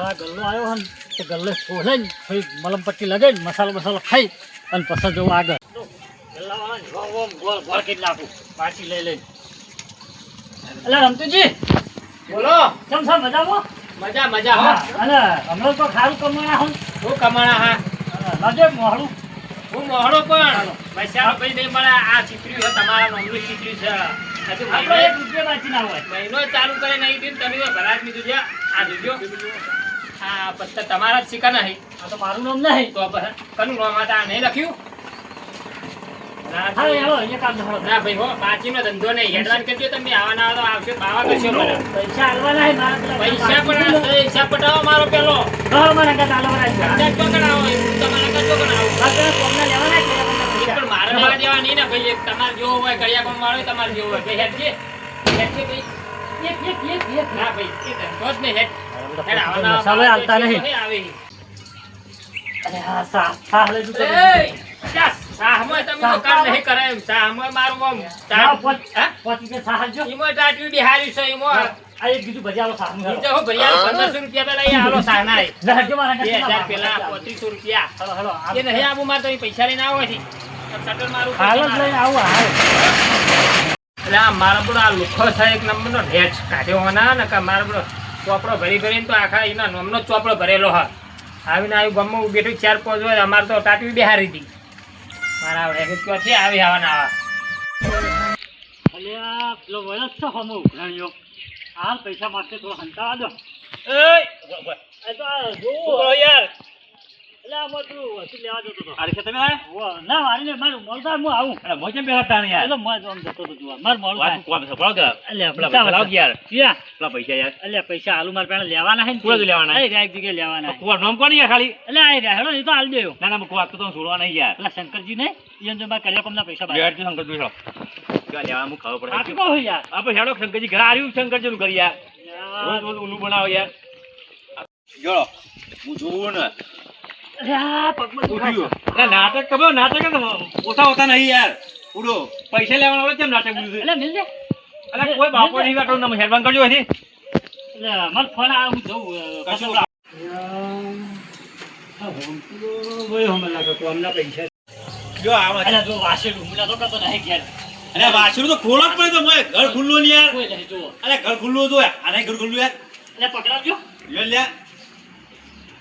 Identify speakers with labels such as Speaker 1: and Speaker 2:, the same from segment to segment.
Speaker 1: આ ગલ્લો આવ્યો હન તો ગલ્લે ખોલાઈને પછી મલમ પટ્ટી લગાવીને મસાલો ખાઈ અને પછી જવું આગળ ગલ્લાવાળા ગોળ ગોળ કરી નાખું પાછી લઈ એટલે રમતુજી
Speaker 2: બોલો.
Speaker 1: કેમ છો મજામાં?
Speaker 2: મજા હો.
Speaker 1: અને હમણાં તો ખારું કમાણા હું
Speaker 2: હું કમાણા હા.
Speaker 1: લાગે મોહળું
Speaker 2: હું મોહડો પણ પૈસા ભાઈ નહીં મળે. આ ચીતરી છે તમારા નોમનું ચીતરી છે. હજુ
Speaker 1: આપણે 1 રૂપિયા બાકી ના હોય.
Speaker 2: મહિનો ચાલુ કરે નહીં દીન તમે ભરાજ લીધું છે. આ જોજો આ પત્તા તમારા જ શીખા નહીં.
Speaker 1: આ તો મારું નામ નહીં.
Speaker 2: તો કનું નામ હતા નહીં લખ્યું?
Speaker 1: હા હેલો અહીંયા કામ ધરો.
Speaker 2: ના ભાઈ હો બાચીનો ધંધો નહીં. હેડવાન કરજો તમે આવાના આવો આવશે બાવા કરશો મને.
Speaker 1: પૈસા આલવાના હે મારા પેલા
Speaker 2: પૈસા પણ હિસાબ પટાવો મારો પેલો.
Speaker 1: ઘર મને કાટ આલવાના છે.
Speaker 2: અંદાજ પકડાવો તમારા કરજો કણાવો.
Speaker 1: આપણે કોમને લેવાના છે
Speaker 2: પણ મારે લેવા દેવા નહીં ને ભાઈ. એક તમારે જેવો હોય કડિયા કોણ વાળો તમારે જેવો હોય ભાઈ હેડ છે ભાઈ.
Speaker 1: એક
Speaker 2: ના ભાઈ એ ધંધો જ નહીં હેડ.
Speaker 1: મસાલો આલતા નહીં.
Speaker 2: આવે
Speaker 1: અરે હા સા લઈ જતો
Speaker 2: સાહમાં તમે તો કામ નહીં કરાય એમ. સાહમાં મારું આમ
Speaker 1: પોતી કે સા જો
Speaker 2: ઈમો ટાટવી બિહારી છે ઈમો.
Speaker 1: આ એક બીજું બજારો સા
Speaker 2: બીજો હો ભરિયા 1500 રૂપિયા પેલા અહીંયા આલો સાહના એ.
Speaker 1: લહજો મારા
Speaker 2: 2000 પેલા 3500 રૂપિયા.
Speaker 1: હેલો
Speaker 2: એ નહીં આબુ માર તમે પૈસા લઈને આવો છે. સટલ મારું
Speaker 1: હાલ જ લઈને આવું હાલ
Speaker 2: એટલે આ મારા બડો આ લુખો છે એક નંબરનો ઢેચ કાઢ્યો હોના ને કે મારા બડો ચોપડો ભરીને તો આખા એના નોમનો જ ચોપડો ભરેલો હા. આવીને આવ્યું ગમમાં બેઠું 4-5 હોય. અમારે તો ટાટવી બિહારી હતી મારા ક્યાંથી આવી આવવાના આવા.
Speaker 1: અલ્યા પેલો વરસ છે હમો ઉઘરાણીઓ હાલ પૈસા માટે થોડો હંતાવા દો એ તો જો
Speaker 2: યાર
Speaker 1: એટલે આમાં તું વસ્તુ લેવા જતો હતો.
Speaker 2: અરે તમે આયા?
Speaker 1: ના મારી ને મારું મળતા હું આવું
Speaker 2: અરે મોજે બેહતા ને યાર.
Speaker 1: એટલે મોજ આમ જતો હતો જોવા માર મોડું થાય.
Speaker 2: કોમ સફળ કર.
Speaker 1: અલ્યા
Speaker 2: પેલા પૈસા લાવ યાર.
Speaker 1: ક્યાં
Speaker 2: પેલા પૈસા યાર.
Speaker 1: અલ્યા પૈસા આલુ માર પેલા લેવાના હે ને
Speaker 2: કોણ લેવાના?
Speaker 1: એ રાઈટ જગ્યાએ લેવાના હે.
Speaker 2: કોણ નામ કોણ યાર ખાલી?
Speaker 1: એટલે આ રહ્યા હેડો એ તો આલ દેયો.
Speaker 2: ના ના મકો વાત તો છોડવા નહીં યાર.
Speaker 1: પેલા શંકરજી ને ઈયન જો માર કર્યા કમના પૈસા
Speaker 2: યાર
Speaker 1: બાકી.
Speaker 2: શંકર જોઈ લો. ક્યાં લેવા મુ ખાવ
Speaker 1: આ
Speaker 2: પડે.
Speaker 1: તો કહો યાર
Speaker 2: આપણે હેડો શંકરજી ઘરે આવ્યું શંકરજી નું કરી યાર. રોજ ઉલ્લુ બનાવો યાર. જોડો હું જોઉં ને
Speaker 1: અલ્યા પગમાં
Speaker 2: ઉઠ્યું. અરે નાટક તમે નાટક ઓછા હોતા નહીં યાર. ઉડો પૈસા લેવાના હોય કેમ નાટક બોલું?
Speaker 1: એટલે મિલ દે
Speaker 2: અરે કોઈ બાપો નહીં વાટો તમે હેરવાન કરજો હજી.
Speaker 1: એટલે માર ફોન આવે હું જઉં
Speaker 2: કશું જો આવા
Speaker 1: જો વાસેડું મુલા તો કતો નહીં ઘેર
Speaker 2: અરે વાછરું તો ખોલો જ પડે તો મોય ઘર ખુલ્લું ને યાર.
Speaker 1: કોઈ નહીં જુઓ
Speaker 2: અરે ઘર ખુલ્લું જો આને ઘર ખુલ્લું યાર.
Speaker 1: એટલે પકડાવજો
Speaker 2: લ્યો લ્યા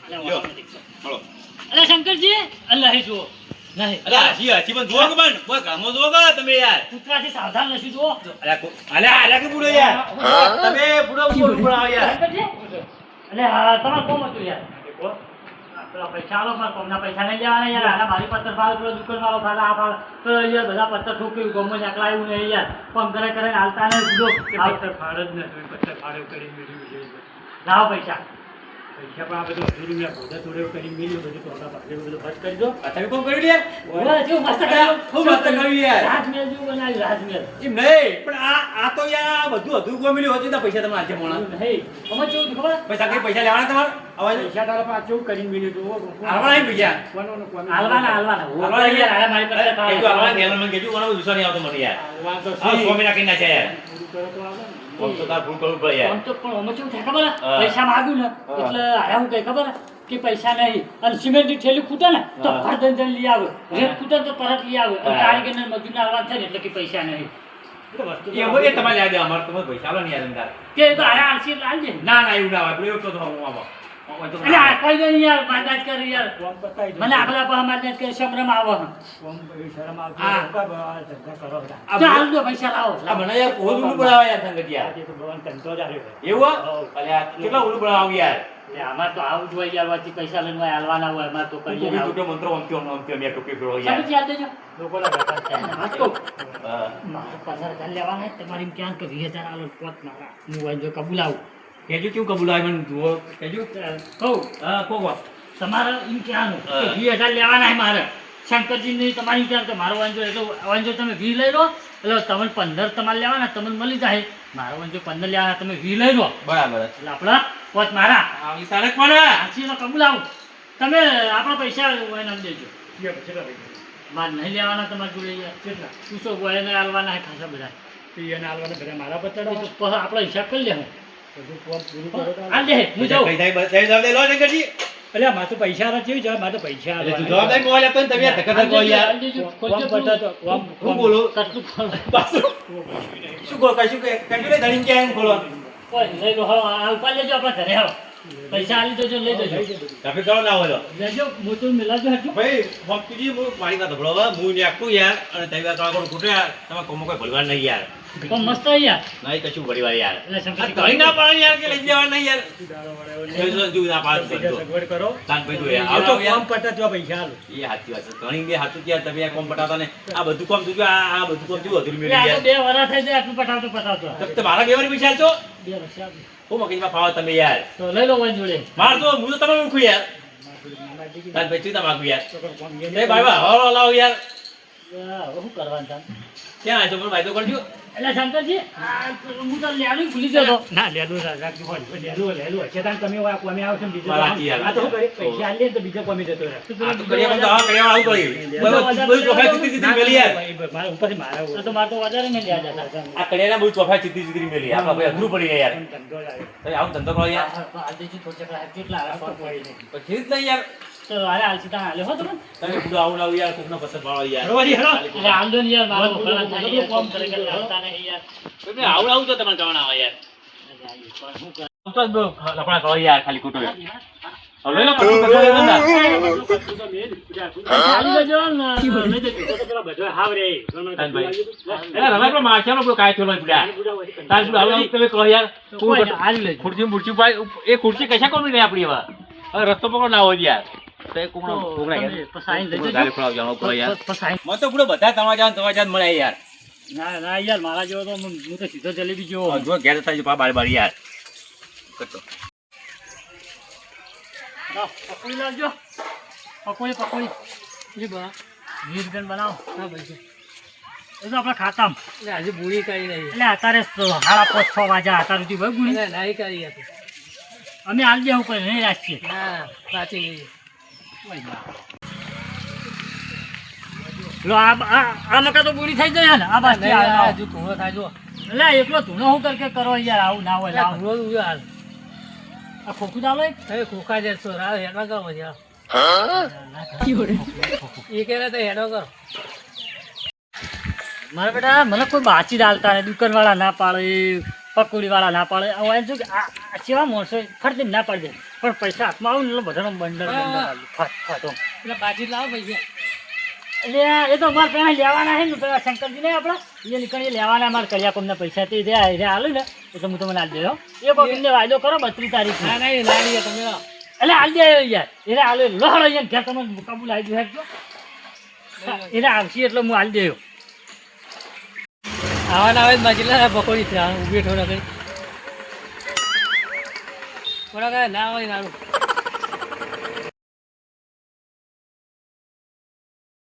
Speaker 1: એટલે
Speaker 2: લ્યો.
Speaker 1: વાસણ ઠીક છે.
Speaker 2: મળો.
Speaker 1: એટલે શંકરજી અલ્લાહ જુઓ નહીં
Speaker 2: અરે હાજી પણ જો કે પણ કોઈ ગામો જો કે તમે યાર.
Speaker 1: કૂતરાથી સાવધાન નથી જુઓ
Speaker 2: અરે કે બુડો યાર. તમે બુડો બોલ બનાવો યાર.
Speaker 1: શંકરજી એટલે હા તમારે કોમ હતું યાર પેલા પૈસા આલો મારા કોમના પૈસા નહીં લેવાના યાર આના મારી પત્તર ફાળ પેલો દુકાન વાળો ફાળ આ ફાળ તો યાર બધા પત્તર ઠોક્યું ગમો એકલા આવ્યું નહીં યાર કોમ કરે હાલતા નહીં બીજો પત્તર ફાળ જ નથી પત્તર ફાળ કરી મેળવ્યું લાવો પૈસા પૈસા પણ આ બધું અધૂરું મેં ભોગા તોડે કરી મેળ્યું બધું ટોકા ભાગે બધું બંધ કરી દો
Speaker 2: તમે કોમ કર્યું યાર?
Speaker 1: ઓય જેવું મસ્ત કર્યું
Speaker 2: ખૂબ મસ્ત કર્યું યાર.
Speaker 1: રાજમહેલ જેવું બનાવ્યું રાજમહેલ
Speaker 2: એમ નહીં પણ આ તો યાર બધું અધૂરું કોઈ મળ્યું હતું તો પૈસા તમે આજે મોણા.
Speaker 1: નહીં અમે કેવું ખબર
Speaker 2: પૈસા કઈ પૈસા લેવાના તમારે? અવાજ
Speaker 1: પૈસા તારા પાસે કેવું કરીને મેળ્યું તું
Speaker 2: આવવાના નહીં પૈસા.
Speaker 1: હાલવાના
Speaker 2: હાલવાના
Speaker 1: યાર હાલે મારી પાસે
Speaker 2: એ તો આવવાના ગેલન મને કહેજો કોનો ગુસ્સો નહીં આવતો મને યાર. આ સ્વામી નાખી નાખ્યા યાર. કોમ તો તાર ભૂલ કરવું પડે યાર.
Speaker 1: આમ તો પણ અમે કેવું થાય ખબર હે? પૈસા માંગુ ને એટલે આયા હું કઈ ખબર હે? કે પૈસા નહીં અને સિમેન્ટની થેલી ખૂટે ને તો ફટ દઈને લઈ આવે રેત ખૂટે તો તરત લઈ આવે અને કારીગરને મજૂરને આવવા થાય ને એટલે કે પૈસા નહીં
Speaker 2: એ તમારે યાદ અમારે તમે પૈસા આલો ને યાર અંદર.
Speaker 1: કે તો આરા આલસી લાલ દે
Speaker 2: ના ના એવું ના હોય આપણે એવું તો હું આમાં
Speaker 1: એટલે આ કઈ નહીં યાર માદાજ કરી યાર મને આગલા પર માદાજ કરી શરમ આવે ચાલ દો પૈસા લાવો
Speaker 2: આ મને યાર કોઈ ઉલ્લુ બનાવે યાર સંગત યાર. એવું અલે આ કેટલા ઉલ્લુ બનાવ યાર.
Speaker 1: અમાર તો આવું જ હોય યાર વાથી પૈસા લઈને હાલવાના હોય અમાર તો કરીએ
Speaker 2: કોઈ ટોકે મંત્રો ઓમક્યો મેં ટોકે ફેરો યાર.
Speaker 1: સમજ યાદ દેજો લોકોના વેપાર થાય વાત કહું મારે 15,000 લેવાના તમારી ક્યાં કે 20,000 આલો પોત મારા હું જો કબૂલાવું
Speaker 2: કેજો કેવું કબૂલાય મને જુઓ કેજો
Speaker 1: કહું
Speaker 2: હા કોકો
Speaker 1: તમારે એમ કહેવાનું કે 20,000 લેવાના છે મારે શંકરજીની તમારી ક્યાં કે મારો વાંજો એટલે વાંજો તમે 20 લઈ લો એટલે તમને 15 તમારે લેવાના તમને મળી જાય મારો વાંજો 15 લેવાના તમે 20 લઈ લો
Speaker 2: બરાબર
Speaker 1: એટલે આપણા પોત મારા
Speaker 2: આવી સારક મને
Speaker 1: સાચી તો કબૂલાવું તમે આપણા પૈસા વાયના દેજો મારે નહીં લેવાના તમારે જોડે કેટલા પૂછો એને હાલવાના ખાસા બધા એને હાલવાના બધા મારા બતાડો તો આપણો હિસાબ કરી લેવું બધું કોમ પૂરું કરો તો હાલ દે હું જાઉં
Speaker 3: પૈસા જવાબદારી લો શંકરજી.
Speaker 1: એટલે મારે તો પૈસા નથી જોઈ મારે તો પૈસા
Speaker 3: એટલે તું જવાબદારી મોબાઈલ આપતો ને તમે યાર ધક્કા ધક્કો યાર. હું બોલું? પાછું. શું કહો કશું કે કંટ્યુલે ધણીને ક્યાં એમ ખોલો?
Speaker 1: લઈ લો હા ઉપાડ લેજો આપણા ઘરે આવો પૈસા આલી દેજો લઈ દેજો
Speaker 3: તમે કરો ના હોય તો.
Speaker 1: લેજો મોટું મિલાજો હટજો
Speaker 3: ભાઈ ભક્તિજી હું મારી વાત સાંભળો હવે. હું નાખું યાર અને તમે યાર તમારા ખૂટે તમે કોમો કોઈ ભલવાન નહીં યાર.
Speaker 1: પણ મસ્ત અહીંયા
Speaker 3: નહીં કશું ભળીવાર યાર.
Speaker 1: એટલે
Speaker 3: આ
Speaker 1: શંકરજી
Speaker 3: ઘણી ના પાડે યાર કે લઈ જવા નહીં યાર. તું ના પાડ તો.
Speaker 1: સગવડ કરો
Speaker 3: તાન ભાઈ તું યાર
Speaker 1: આવતો
Speaker 3: આવતો યાર.
Speaker 1: કોમ પટા જો પૈસા આલો
Speaker 3: એ સાચી વાત છે. ઘણી બે હાથું યાર તમે આ કોમ પટાતા ને આ બધું કોમ તું આ બધું કોમ કેવું હતું મેળવી
Speaker 1: એટલે આ તો
Speaker 3: યાર.
Speaker 1: 2 વર્ષ થઈ જાય આટલું પટાવતો
Speaker 3: તો મારા બેવારી પૈસા આલશો?
Speaker 1: 2 વર્ષ આપજો.
Speaker 3: હું મગજમાં ફાવો તમે યાર.
Speaker 1: તો લઈ લો વન જોડે
Speaker 3: માર તો હું તો તમે મૂકું યાર. તાન ભાઈ તું માગું યાર.
Speaker 1: કોમ
Speaker 3: એ ભાઈ હવાલો લાવો યાર.
Speaker 1: શું કરવાનું તાન
Speaker 3: ક્યાં આજો મને વાયદો કરજો.
Speaker 1: એટલે શંકરજી હું તો લેલું ભૂલી ગયો તો ના લેલું રાખજો લેલું હશે તાન તમે કોમે આવશો ને બીજો
Speaker 3: સાચી યાર.
Speaker 1: આ તો શું કરી પૈસા આલી તો બીજો કોમે જતો રહે
Speaker 3: આ તો કરીએ પણ તો હા કરીએ આવું કરી. બધું ચોફાઈ ચીતી ચીતી મેલી યાર.
Speaker 1: મારા ઉપરથી મારા તો મારે તો વધારે ને લ્યા જતા
Speaker 3: આ કડિયાના બધું ચોફાઈ ચીતી ચીતી મેલી. આ ભાઈ અઘરું પડી ગયા યાર.
Speaker 1: ધંધો લાગે
Speaker 3: તમે આવું ધંધો કરો યાર.
Speaker 1: કેટલા આરામ પડી નહીં
Speaker 3: પછી જ નહીં યાર.
Speaker 1: ચલો અરે હાલસી તાન હાલ્યો હો તમે
Speaker 3: તમે બધું આવું લાવું યાર કોકનો પસંદ પાડો યાર.
Speaker 1: બરોબર હેડો એટલે હાલદો ને યાર મારો મોકલવા થાય યાર કોમ કરે કે લાવતા નહીં યાર
Speaker 3: તમે આવું લાવું તો તમને કહેવાના આવે યાર.
Speaker 1: પણ શું કરે
Speaker 3: તો જ લફડા કરો યાર ખાલી ખોટું યાર. હવે લઈ લો કશું કશું લઈ લો ને.
Speaker 1: હાલી જજો ને લઈ જજો તો પેલા બધો હાવ રે
Speaker 3: તાન ભાઈ. એલા રમાય પણ મારચાનો પેલો કાય થયો પડ્યા. તાર પેલું આવું લાવું તમે કહો યાર.
Speaker 1: હાલી લેજો
Speaker 3: ખુરશી બુરશી ભાઈ એ ખુરશી કશા કોમ નહીં આપણી હવે. હવે રસ્તો પકડો ના હોય યાર. તો એ કોકનો કોકના ઘેર.
Speaker 1: પસાઈ લઈ
Speaker 3: ગાડી
Speaker 1: જજો
Speaker 3: ખોલાવજો આનો ઉપર યાર.
Speaker 1: પસાઈ
Speaker 3: મને તો પૂરો બધા તમારા જાન મળે યાર.
Speaker 1: ના ના યાર મારા જેવો તો હું તો સીધો જલેબી જેવો
Speaker 3: જો ઘેર થાય પા બારી યાર. કરતો.
Speaker 1: લાવ પકોડી લાવજો પકોડી જી બા 20 રૂપિયા બનાવો હા ભાઈ એ તો આપણા ખાતામાં એટલે આજે બુડી કરી નહીં એટલે અત્યારે 5:30-6 વાગ્યા અત્યારે સુધી ભાઈ બુડી નહીં કરી હતી અમે હાલ દેવું પડે નહીં રાખીએ હા સાચી નહીં લો આ મકા તો બુડી થઈ જાય ને આ બાજુ હજુ ધૂણો થાય જો એટલે એકલો ધૂણો હું કર કે કરો યાર આવું ના હોય લાવ ધૂણો હાલ આ ખોખું ચાલો હવે ખોખા જે છો રાવ હેડવા કરો યાર એ કે તો હેડો કરો મારા બેટા મને કોઈ બાચી ડાલતા ને દુકાનવાળા ના પાડે પકોડીવાળા ના પાડે હવે એમ શું કે આ કેવા માણસો ફરતી ના પાડી દે પણ પૈસા હાથમાં આવું ને એટલે બધાનો બંડલ ફાટો એટલે બાચી લાવો પૈસા એટલે એ તો અમારે પેલા લેવાના છે ને પેલા શંકરજી ને આપણા એ નીકળી લેવાના અમારે કર્યા કોમના પૈસા તે હાલું ને એટલે હું તમને હાલ દેજો એ કોઈને વાયદો કરો 32 તારીખ ના ના લાવીએ તમે એટલે હાલ દે યાર એને હાલો લહડો યાર ઘેર તમે મુકાબુ લાવી દો હેડજો એને આવશે એટલે હું હાલ દેયો આવાના આવે મજલા પકોડી છે ઉભી થોડા કઈ થોડા કઈ ના હોય નાનું